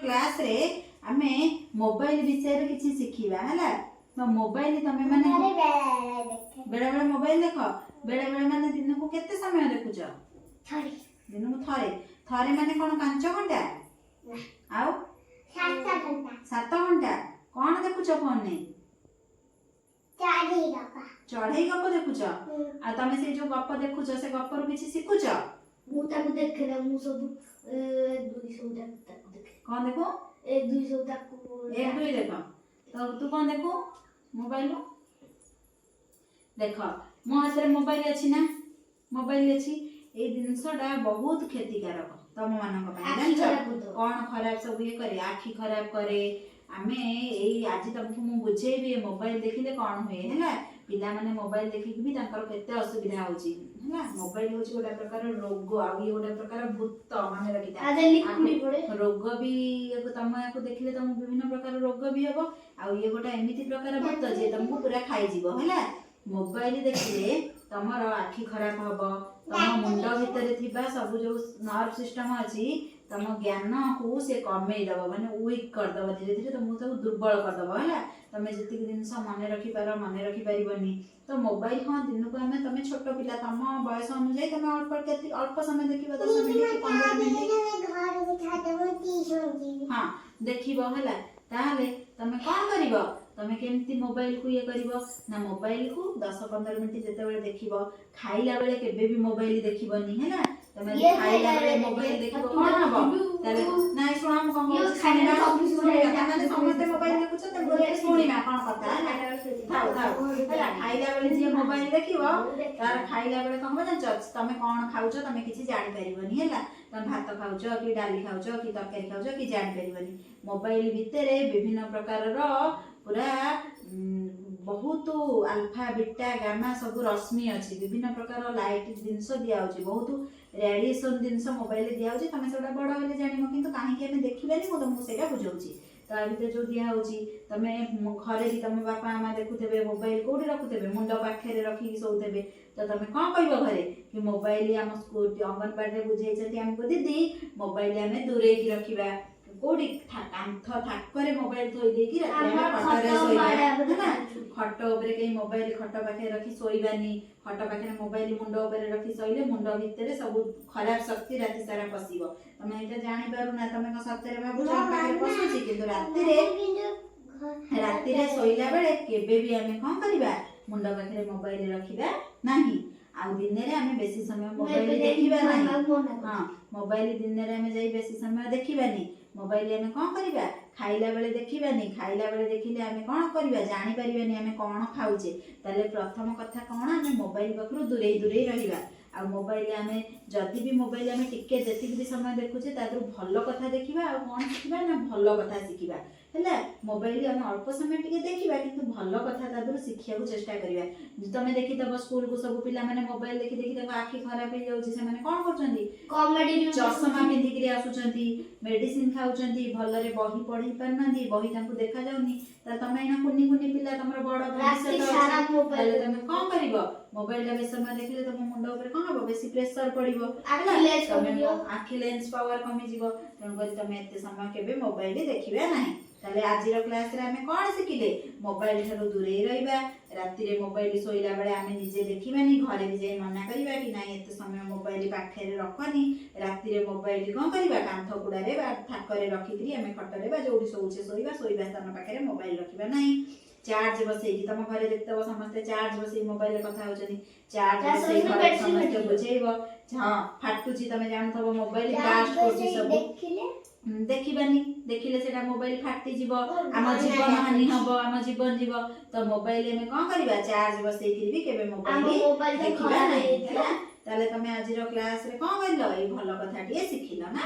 Class रे आमे mobile विषय रे किछि सिखिबा हला। तो मोबाइल तमे माने बेड़ा बेड़ा मोबाइल देखो बेड़ा बेड़ा माने दिन को केते समय देखुछ थोड़ी दिन को थारे थारे माने कोन 5 घंटा आउ 7 घंटा कोन देखुछ फोन ने चढ़ई गप देखुछ आ तमे से जो गप देखुछ से गप रु किछि सिखुछ मु ताकू देखले मु सब 200 ताकू देखे कोन देखो 200 ताकू 1 2 देखो तो तू कोन देखो मोबाइल देख मो हाथ रे मोबाइल अछि ना मोबाइल अछि ए जिनसडा बहुत क्षतिकारक तम मानक पय जान कोन खराब सब ये करे आखी खराब करे आमे एई आज तुमको मु बुझेबी मोबाइल देखिले कोन होए हैला पिला माने मोबाइल देखि भी तांकर केते असुविधा होची हैला मोबाइल होची गोटा प्रकार रोग आ ये गोटा प्रकार भूत माने रखिता आदे लिखुनी पड़े रोग भी को देखिले तुम विभिन्न प्रकार रोग भी हबो आ ये गोटा एमिति प्रकार भूत जे तुमको पूरा खाई जीवो हैला मोबाइल देखिले तमर आखि खराब हबो तम मुंड भितर थिबा सब जो नर्व सिस्टम अछि तम ज्ञान को से कमे दबो माने वीक कर दबो धीरे धीरे तुम सब दुर्बल कर दबो हैला तमे जति जिंस माने रखि परिबनी तो मोबाइल हां दिन को हमें तमे छोटो पिला तम बयस अनुसार तमे अल्प समय देखिबो 10 मिनिट 15 मिनिट घर उठा देबो 30 मिनिट हां देखिबो हैला ताले तमे कोन करिवो तमे केमती मोबाइल को ये करिवो ना मोबाइल को 10 15 मिनिट जते बेले देखिबो खाइला बेले केबे भी मोबाइल देखिबोनी हैला तमे खाइला बेले मोबाइल देखिबो कोन हबो ताले नाइ सुना हम कहबो खाइला तमे समस्त मोबाइल देखुछ त बोले सुनिना कोन कथा थाउ थाउ हैला खाइला बेले जे मोबाइल देखिबो तार खाइला बेले कहबो जान तमे कोन खाउछ तमे किछि जानि परिबोनी हैला तमे भात खाउछ कि डाली खाउछ कि तरकारी खाउछ कि जानि परिबोनी मोबाइल भितरे विभिन्न प्रकार रो पूरा बहुत अल्फा बीटा गामा सब रश्मि अछि विभिन्न प्रकार लाइट जिंस दिया होछि बहुत रेडिएशन जिंस मोबाइल दिया होछि तमे सेटा बड़ होले जानिमो किंतु काहे के हमें देखिबेनी मो तुमको सेटा बुझौछि ता भीतर जो दिया होछि तमे घरे भी तमे बापा मां देखुथेबे मोबाइल कोडी रखुथेबे मुंड पाखे रखी सोउथेबे तो तमे कोन कहबो घरे कि मोबाइल हम स्कूल अंगनवाड़ी रे बुझाई छथि हमको दीदी मोबाइल हमें दूरे की रखिबा कोडी कांथ थाकरे मोबाइल थोई दे कि खटरे सोइबा खट ऊपर के मोबाइल खट पाखे रखी सोइबानी खट पाखे मोबाइल मुंड ऊपर रखी सोइले मुंड भितरे सब खराब शक्ति राति सारा पसिबो तमे एटा जानि पारु ना तमे को सत्य रे बाबू जान पाखे पसुची किंतु राति रे सोइला बेले केबे भी हमें कोन करबा मुंड पाखे मोबाइल रखिबा नाही आ दिन रे हमें बेसी समय मोबाइल देखिबा नाही हां मोबाइल दिन रे हमें जाई बेसी समय देखिबानी मोबाइल हमें कोन करबा खाइला बेले देखिबानी खाइला बेले देखिले हमें कोन करबा जानि परिबानी हमें कोन खाउचे ताले प्रथम कथा कोन हमें मोबाइल पकरू दूरे दूरे रहिबा आ मोबाइल हमें जदी भी मोबाइल हमें टिके जति भी समय देखुचे तादु भलो कथा देखिबा आ कोन सिखिबा ना भलो कथा सिखिबा हैला मोबाइल हमें अल्प समय टिके देखिबा किंतु भलो कथा तादु सिखिया को चेष्टा करिबा तमे देखि तब स्कूल को सब पिला माने मोबाइल देखि देखि तब आखि खराब हो जाउची से माने कोन करचंदी कॉमेडी चश्मा पिंधि के आसुचंती मेडिसिन खाउचंती भलरे बही पढी पारनंदी बही तांको देखा जाउनी त तमे ना कुनी कुनी पिला तमरो बड़ भविष्य सारा मोबाइल तमे कोन करिवो मोबाइल रे समय देखिले तम मुंड ऊपर कोन हबो बेसी प्रेशर पड़िबो आखि लेंस पावर कमी जीवो तन करी तमे एते समय केबे मोबाइल देखिबा नाही ताले आजिर क्लास रे हमें कोन सिखिले मोबाइल थारो दूरे रहिबा राति रे मोबाइल सोइला बेले हमें निजे देखिबानी घरे भी जाई मना करिबा कि नाही एते समय मोबाइल पाखे रे रखनी राति रे मोबाइल कोन करिबा कांथ कुडा रे बा थाकरे रखिकरी हमें खटरे बा जोडी सोउचे सोइबा स्थान पाखे रे मोबाइल रखिबा नाही चार्ज बसई तम घरे देखतबो समस्त चार्ज बसई मोबाइल रे कथा होचनी चार्ज बसई घरे समस्त बुझेइबो हां फाटुची तमे जानथबो मोबाइल ब्लास्ट होची सब देखिबानी देखिले सेटा मोबाइल फाटी जीवो आम जीवन हानि हबो आम जीवन जीवो तो मोबाइल में कोन करबा चार्ज बसई कि भी केबे मोबाइल देखिबा नै ताले तमे आजिरो क्लास रे कोन करलो ए भलो कथा टिए सिखिलो ना।